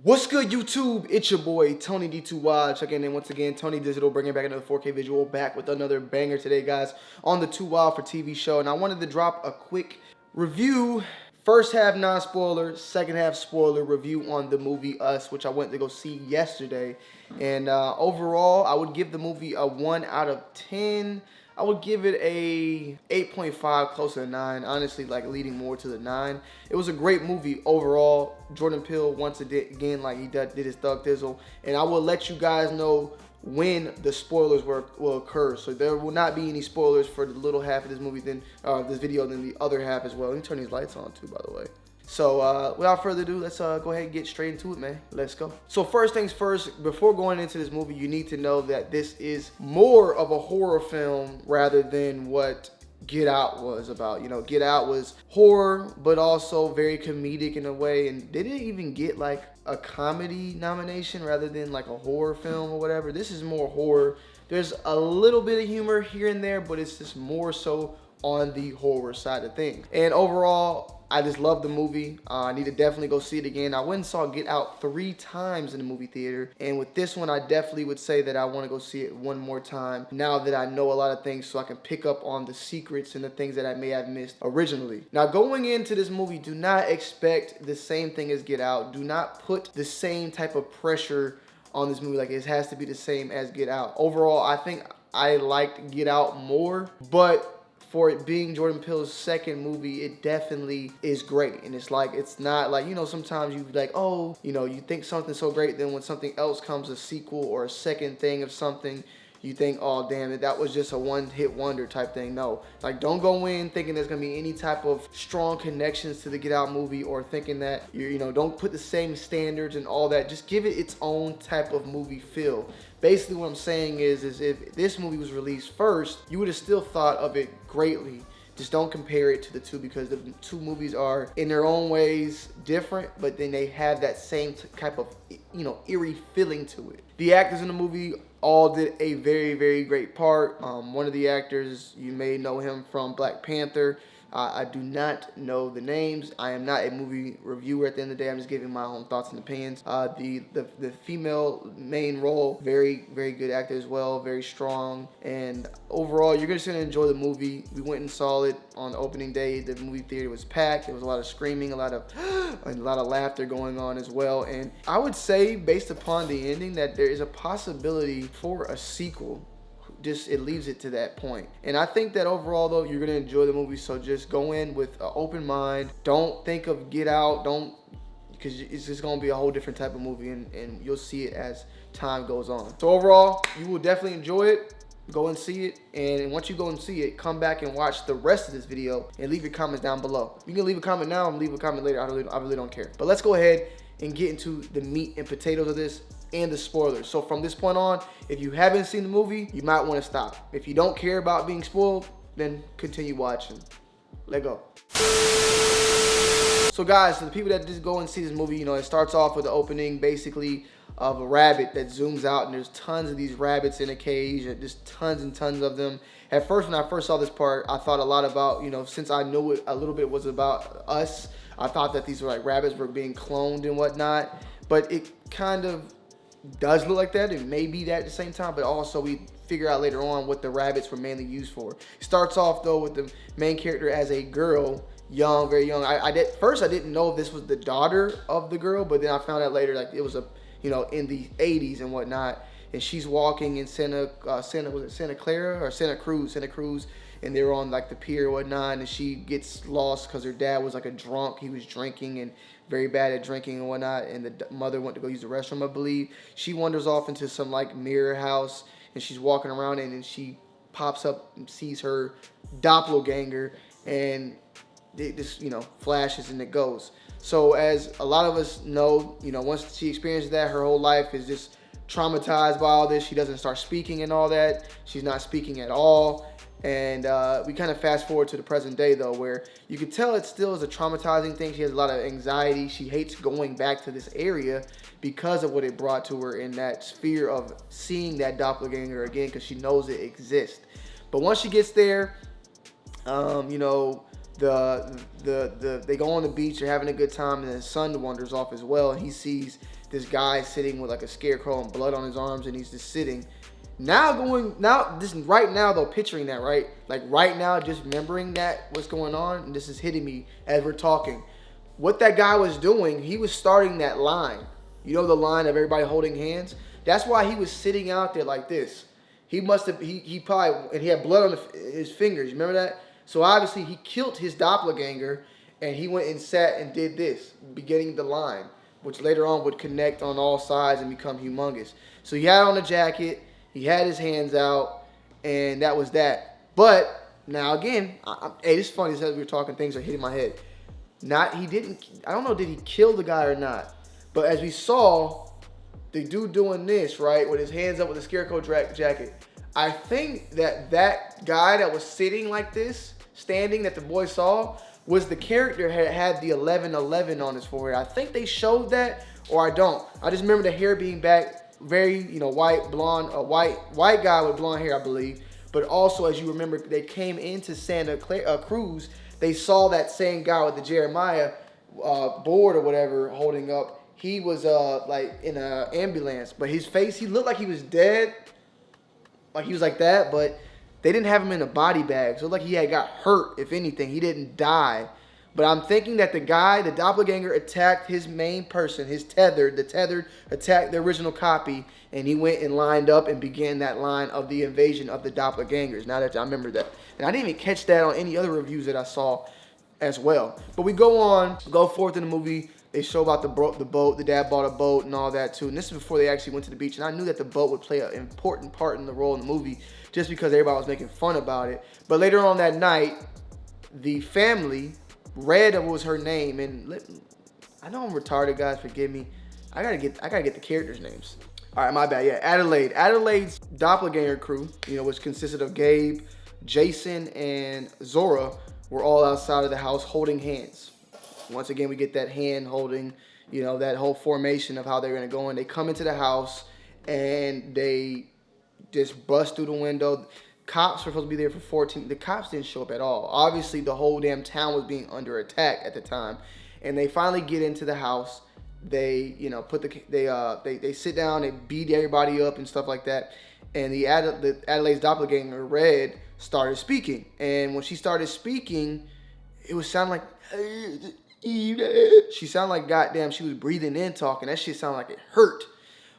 What's good, YouTube? It's your boy Tony D2Y checking in once again. Tony Digital bringing back another 4K visual, back with another banger today, guys, on the 2 Wild for TV show. And I wanted to drop a quick review, first half non-spoiler, second half spoiler review on the movie Us, which I went to go see yesterday. And overall, I would give the movie a 1 out of 10. I would give it a 8.5, closer to 9. Honestly, like leading more to the 9. It was a great movie overall. Jordan Peele once again, like he did his Thug Thizzle, and I will let you guys know when the spoilers will occur. So there will not be any spoilers for the little half of this movie, then this video, then the other half as well. Let me turn these lights on too, by the way. So without further ado, let's go ahead and get straight into it, man. Let's go. So first things first, before going into this movie, you need to know that this is more of a horror film rather than what Get Out was about. You know, Get Out was horror, but also very comedic in a way, and they didn't even get like a comedy nomination rather than like a horror film or whatever. This is more horror. There's a little bit of humor here and there, but it's just more so on the horror side of things. And overall, I just love the movie. I need to definitely go see it again. I went and saw Get Out 3 times in the movie theater, and with this one, I definitely would say that I want to go see it one more time now that I know a lot of things, so I can pick up on the secrets and the things that I may have missed originally. Now, going into this movie, do not expect the same thing as Get Out. Do not put the same type of pressure on this movie like it has to be the same as Get Out. Overall, I think I liked Get Out more, but for it being Jordan Peele's second movie, it definitely is great. And it's like, it's not like, you know, sometimes you like, oh, you know, you think something's so great, then when something else comes, a sequel or a second thing of something, you think, oh, damn it, that was just a one-hit wonder type thing. No, like, don't go in thinking there's gonna be any type of strong connections to the Get Out movie, or thinking that, you know, don't put the same standards and all that. Just give it its own type of movie feel. Basically, what I'm saying is if this movie was released first, you would have still thought of it greatly. Just don't compare it to the two, because the two movies are in their own ways different, but then they have that same type of, you know, eerie feeling to it. The actors in the movie all did a very, very great part. One of the actors, you may know him from Black Panther. I do not know the names. I am not a movie reviewer at the end of the day. I'm just giving my own thoughts and opinions. The female main role, very, very good actor as well, very strong. And overall, you're just gonna enjoy the movie. We went and saw it on the opening day. The movie theater was packed. There was a lot of screaming, a lot of laughter going on as well. And I would say, based upon the ending, that there is a possibility for a sequel. Just it leaves it to that point. And I think that overall, though, you're gonna enjoy the movie. So just go in with an open mind. Don't think of Get Out. Because it's just gonna be a whole different type of movie, and you'll see it as time goes on. So overall, you will definitely enjoy it. Go and see it, and once you go and see it, come back and watch the rest of this video and leave your comments down below. You can leave a comment now and leave a comment later. I really don't care. But let's go ahead and get into the meat and potatoes of this and the spoilers. So from this point on, if you haven't seen the movie, you might want to stop. If you don't care about being spoiled, then continue watching. Let go. So guys, for the people that just go and see this movie, you know, it starts off with the opening basically of a rabbit that zooms out, and there's tons of these rabbits in a cage, and just tons and tons of them. At first, when I first saw this part, I thought a lot about, you know, since I knew it a little bit was about Us, I thought that these were like rabbits were being cloned and whatnot, but it kind of does look like that. It may be that at the same time, but also we figure out later on what the rabbits were mainly used for. It starts off though with the main character as a girl, young, very young. First I didn't know if this was the daughter of the girl, but then I found out later like it was a, you know, in the 80s and whatnot, and she's walking in Santa Clara or Santa Cruz, and they're on like the pier or whatnot, and she gets lost because her dad was like a drunk. He was drinking and very bad at drinking and whatnot, and the mother went to go use the restroom, I believe. She wanders off into some like mirror house, and she's walking around, and then she pops up and sees her doppelganger, and it just, you know, flashes and it goes. So as a lot of us know, you know, once she experiences that, her whole life is just traumatized by all this. She doesn't start speaking and all that. She's not speaking at all. And we kind of fast forward to the present day though, where you can tell it still is a traumatizing thing. She has a lot of anxiety. She hates going back to this area because of what it brought to her in that sphere of seeing that doppelganger again, because she knows it exists. But once she gets there, you know, they go on the beach, they're having a good time, and then his son wanders off as well, and he sees this guy sitting with like a scarecrow and blood on his arms, and he's just sitting. Right now though, picturing that, right? Like right now, just remembering that, what's going on, and this is hitting me as we're talking. What that guy was doing, he was starting that line. You know, the line of everybody holding hands? That's why he was sitting out there like this. He probably, and he had blood on his fingers. You remember that? So obviously he killed his doppelganger, and he went and sat and did this, beginning the line, which later on would connect on all sides and become humongous. So he had on a jacket, he had his hands out, and that was that. But now again, hey, it's funny as we were talking, things are hitting my head. I don't know, did he kill the guy or not? But as we saw, the dude doing this, right, with his hands up with the scarecrow jacket, I think that guy that was sitting like this, standing, that the boy saw, was the character had the 1111 on his forehead. I think they showed that, or I don't. I just remember the hair being back, very, white, blonde, a white guy with blonde hair, I believe. But also, as you remember, they came into Santa Cruz, they saw that same guy with the Jeremiah board or whatever holding up. He was like in an ambulance, but his face, he looked like he was dead. Like he was like that, but they didn't have him in a body bag. So like he had got hurt, if anything. He didn't die. But I'm thinking that the doppelganger attacked his main person, the tethered attacked the original copy, and he went and lined up and began that line of the invasion of the doppelgangers. Now that I remember that. And I didn't even catch that on any other reviews that I saw as well. But we go forth in the movie. They show about the boat. The dad bought a boat and all that too. And this is before they actually went to the beach. And I knew that the boat would play an important part in the role in the movie just because everybody was making fun about it. But later on that night, the family, Red was her name, and I know I'm retarded, guys. Forgive me. I gotta get the characters' names. All right, my bad. Yeah, Adelaide. Adelaide's doppelganger crew, which consisted of Gabe, Jason, and Zora, were all outside of the house holding hands. Once again, we get that hand holding, that whole formation of how they're gonna go in. They come into the house and they just bust through the window. Cops were supposed to be there for 14. The cops didn't show up at all. Obviously, the whole damn town was being under attack at the time, and they finally get into the house. They, they sit down, they beat everybody up and stuff like that. And the Adelaide's doppelganger, Red, started speaking. And when she started speaking, it was sounding like, she sounded like goddamn she was breathing in talking. That shit sounded like it hurt.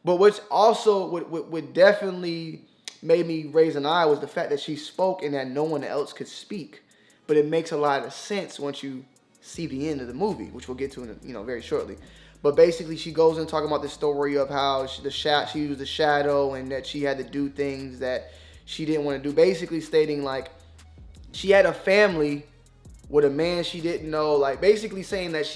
But what's also what definitely made me raise an eye was the fact that she spoke and that no one else could speak. But it makes a lot of sense once you see the end of the movie, which we'll get to in very shortly. But basically, she goes in talking about the story of how she was the shadow and that she had to do things that she didn't want to do. Basically stating like she had a family with a man she didn't know. Like basically saying that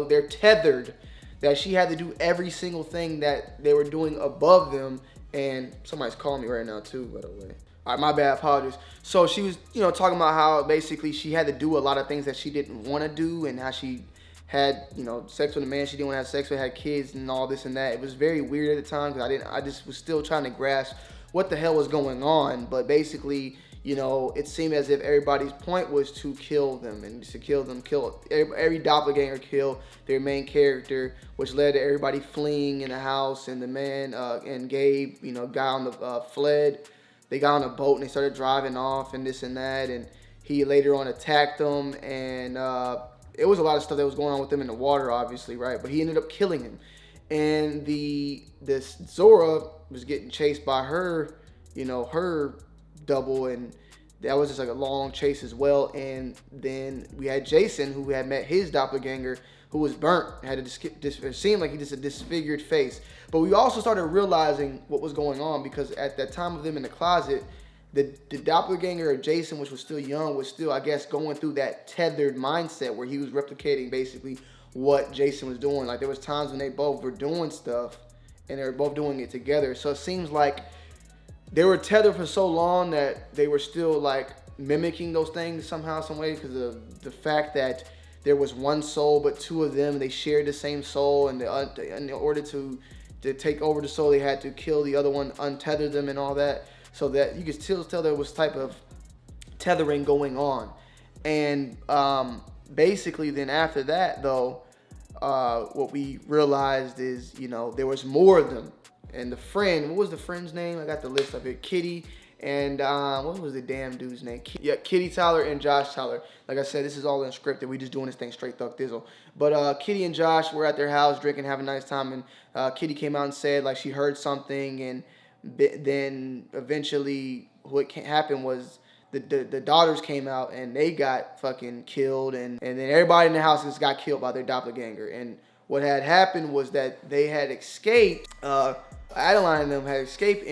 they're tethered, that she had to do every single thing that they were doing above them. And somebody's calling me right now too, by the way. All right, my bad, apologies. So she was, talking about how basically she had to do a lot of things that she didn't want to do, and how she had, sex with a man she didn't want to have sex with, had kids and all this and that. It was very weird at the time because I just was still trying to grasp what the hell was going on. But basically, it seemed as if everybody's point was to kill them and to kill every doppelganger, kill their main character, which led to everybody fleeing in the house. And the man and Gabe, got on the fled. They got on a boat and they started driving off and this and that. And he later on attacked them, and it was a lot of stuff that was going on with them in the water, obviously, right? But he ended up killing him. And this Zora was getting chased by her, her double, and that was just like a long chase as well. And then we had Jason, who had met his doppelganger, who was burnt, it seemed like he just a disfigured face. But we also started realizing what was going on, because at that time of them in the closet, the doppelganger of Jason, which was still young, was still, I guess, going through that tethered mindset where he was replicating basically what Jason was doing. Like there was times when they both were doing stuff and they were both doing it together. So it seems like they were tethered for so long that they were still like mimicking those things somehow, some way, because of the fact that there was one soul, but two of them, they shared the same soul, and in order to take over the soul, they had to kill the other one, untether them and all that, so that you could still tell there was type of tethering going on. And basically then after that though, what we realized is, you know, there was more of them. And the friend, what was the friend's name? I got the list up here. Kitty and what was the damn dude's name? Yeah, Kitty Tyler and Josh Tyler. Like I said, this is all unscripted. We just doing this thing straight thug thizzle. But Kitty and Josh were at their house drinking, having a nice time. And Kitty came out and said like she heard something. And then eventually what happened was the daughters came out and they got fucking killed. And then everybody in the house just got killed by their doppelganger. And what had happened was that they had escaped. Adeline and them had escaped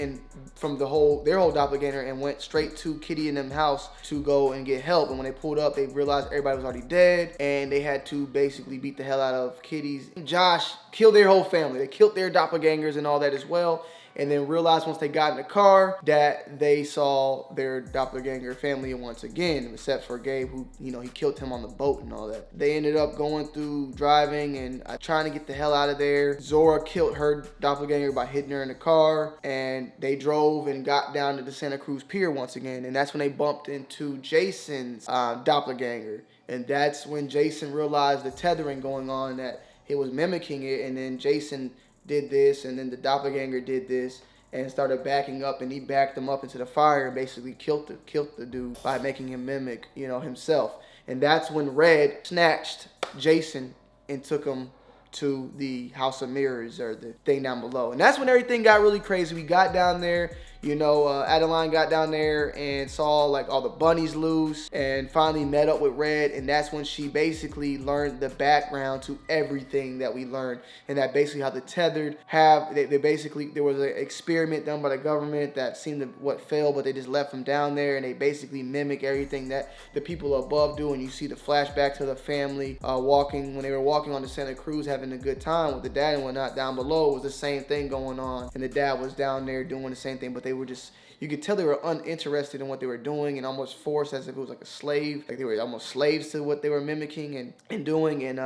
from their whole doppelganger and went straight to Kitty and them house to go and get help. And when they pulled up, they realized everybody was already dead, and they had to basically beat the hell out of Kitty's. Josh killed their whole family. They killed their doppelgangers and all that as well. And then realized once they got in the car that they saw their doppelganger family once again, except for Gabe, who, you know, he killed him on the boat and all that. They ended up going through driving and trying to get the hell out of there. Zora killed her doppelganger by hitting her in the car, and they drove and got down to the Santa Cruz Pier once again. And that's when they bumped into Jason's doppelganger. And that's when Jason realized the tethering going on, that he was mimicking it. And then Jason did this, and then the doppelganger did this and started backing up, and he backed him up into the fire and basically killed the dude by making him mimic, you know, himself. And that's when Red snatched Jason and took him to the House of Mirrors, or the thing down below. And that's when everything got really crazy. We got down there, you know, Adeline got down there and saw like all the bunnies loose and finally met up with Red. And that's when she basically learned the background to everything that we learned. And that basically how the tethered have, they basically, there was an experiment done by the government that seemed to failed, but they just left them down there, and they basically mimic everything that the people above do. And you see the flashback to the family when they were walking on the Santa Cruz, having a good time with the dad and whatnot. Down below was the same thing going on, and the dad was down there doing the same thing, but they were just, you could tell they were uninterested in what they were doing and almost forced, as if it was like a slave, like they were almost slaves to what they were mimicking and doing. And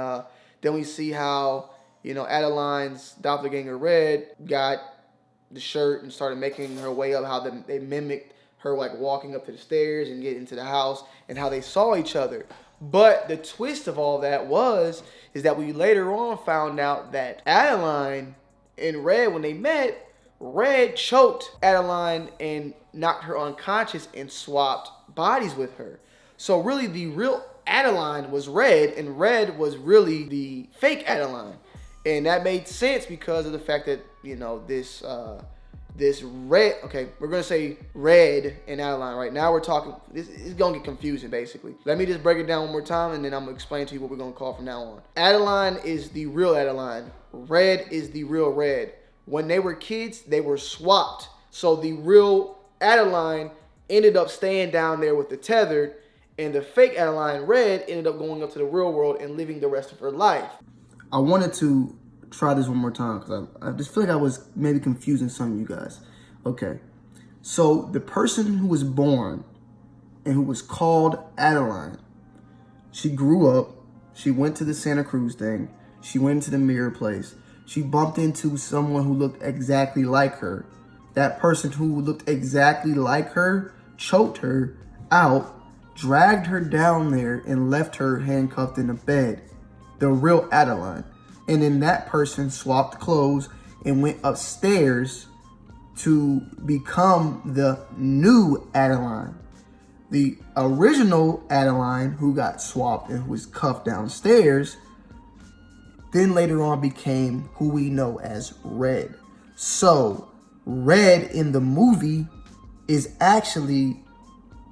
then we see how, you know, Adeline's doppelganger Red got the shirt and started making her way up, how they mimicked her like walking up to the stairs and getting into the house, and how they saw each other. But the twist of all that is that we later on found out that Adeline and Red, when they met, Red choked Adeline and knocked her unconscious and swapped bodies with her. So really the real Adeline was Red, and Red was really the fake Adeline. And that made sense because of the fact that, you know, this Red, okay, we're going to say Red and Adeline right now. We're talking, this is going to get confusing basically. Let me just break it down one more time, and then I'm going to explain to you what we're going to call from now on. Adeline is the real Adeline. Red is the real Red. When they were kids, they were swapped. So the real Adeline ended up staying down there with the tethered, and the fake Adeline Red ended up going up to the real world and living the rest of her life. I wanted to try this one more time because I just feel like I was maybe confusing some of you guys. Okay, so the person who was born and who was called Adeline, she grew up, she went to the Santa Cruz thing, she went to the mirror place, she bumped into someone who looked exactly like her. That person who looked exactly like her choked her out, dragged her down there, and left her handcuffed in a bed. The real Adeline. And then that person swapped clothes and went upstairs to become the new Adeline. The original Adeline, who got swapped and who was cuffed downstairs, then later on became who we know as Red. So Red in the movie is actually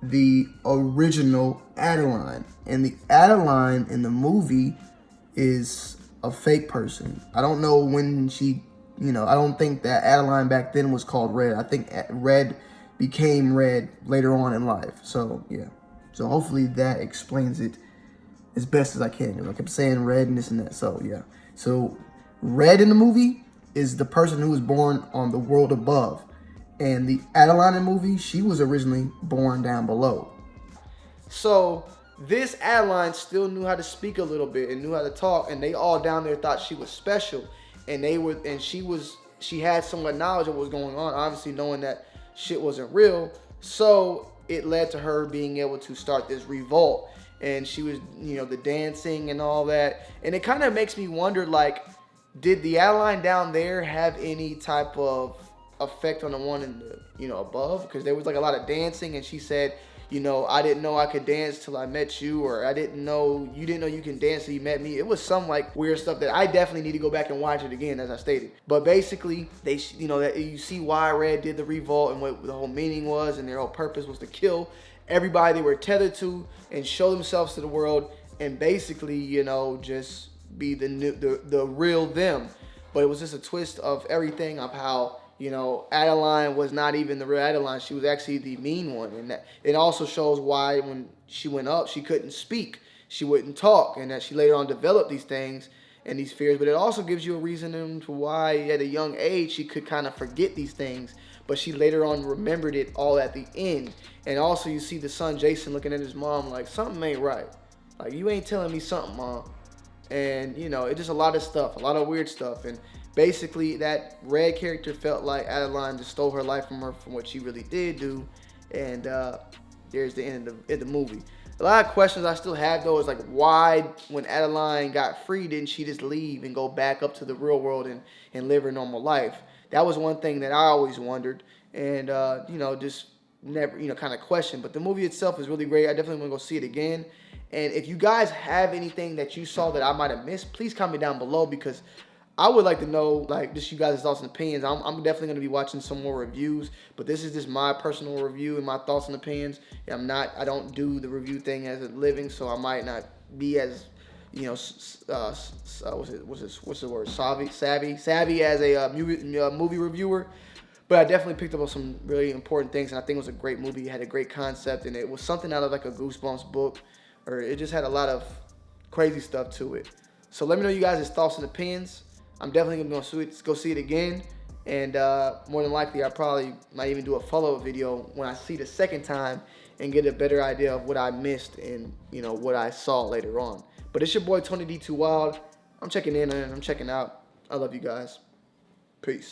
the original Adeline, and the Adeline in the movie is a fake person. I don't know when she, you know, I don't think that Adeline back then was called Red. I think Red became Red later on in life. So yeah, so hopefully that explains it as best as I can. I kept saying Red and this and that. So yeah, so Red in the movie is the person who was born on the world above, and the Adeline in the movie, she was originally born down below. So this Adeline still knew how to speak a little bit and knew how to talk, and they all down there thought she was special, and she had somewhat knowledge of what was going on, obviously knowing that shit wasn't real. So it led to her being able to start this revolt. and she was, you know, the dancing and all that. And it kind of makes me wonder, like, did the Adeline down there have any type of effect on the one in the, you know, above? Because there was like a lot of dancing, and she said, you know, I didn't know I could dance till I met you, or I didn't know you can dance till you met me. It was some like weird stuff that I definitely need to go back and watch it again, as I stated. But basically, they, you know, that you see why Red did the revolt and what the whole meaning was, and their whole purpose was to kill everybody they were tethered to and show themselves to the world, and basically, you know, just be the real them. But it was just a twist of everything, of how, you know, Adeline was not even the real Adeline. She was actually the mean one. And that it also shows why when she went up, she couldn't speak. She wouldn't talk. And that she later on developed these things and these fears. But it also gives you a reason to why at a young age she could kind of forget these things. But she later on remembered it all at the end. And also you see the son Jason looking at his mom like, something ain't right. Like, you ain't telling me something, Mom. And, you know, it's just a lot of stuff, a lot of weird stuff. And basically, that Red character felt like Adeline just stole her life from her from what she really did do. And there's the end of the movie. A lot of questions I still have, though, is like, why, when Adeline got free, didn't she just leave and go back up to the real world and live her normal life? That was one thing that I always wondered. And, you know, just never, you know, kind of questioned. But the movie itself is really great. I definitely want to go see it again. And if you guys have anything that you saw that I might have missed, please comment down below, because I would like to know, like, just you guys' thoughts and opinions. I'm definitely going to be watching some more reviews, but this is just my personal review and my thoughts and opinions. I don't do the review thing as a living, so I might not be as, you know, what's the word? Savvy as a movie reviewer. But I definitely picked up on some really important things, and I think it was a great movie. It had a great concept, and it was something out of like a Goosebumps book, or it just had a lot of crazy stuff to it. So let me know you guys' thoughts and opinions. I'm definitely going to go see it again. And more than likely, I probably might even do a follow-up video when I see it a second time and get a better idea of what I missed and, you know, what I saw later on. But it's your boy, Tony D2 Wild. I'm checking in and I'm checking out. I love you guys. Peace.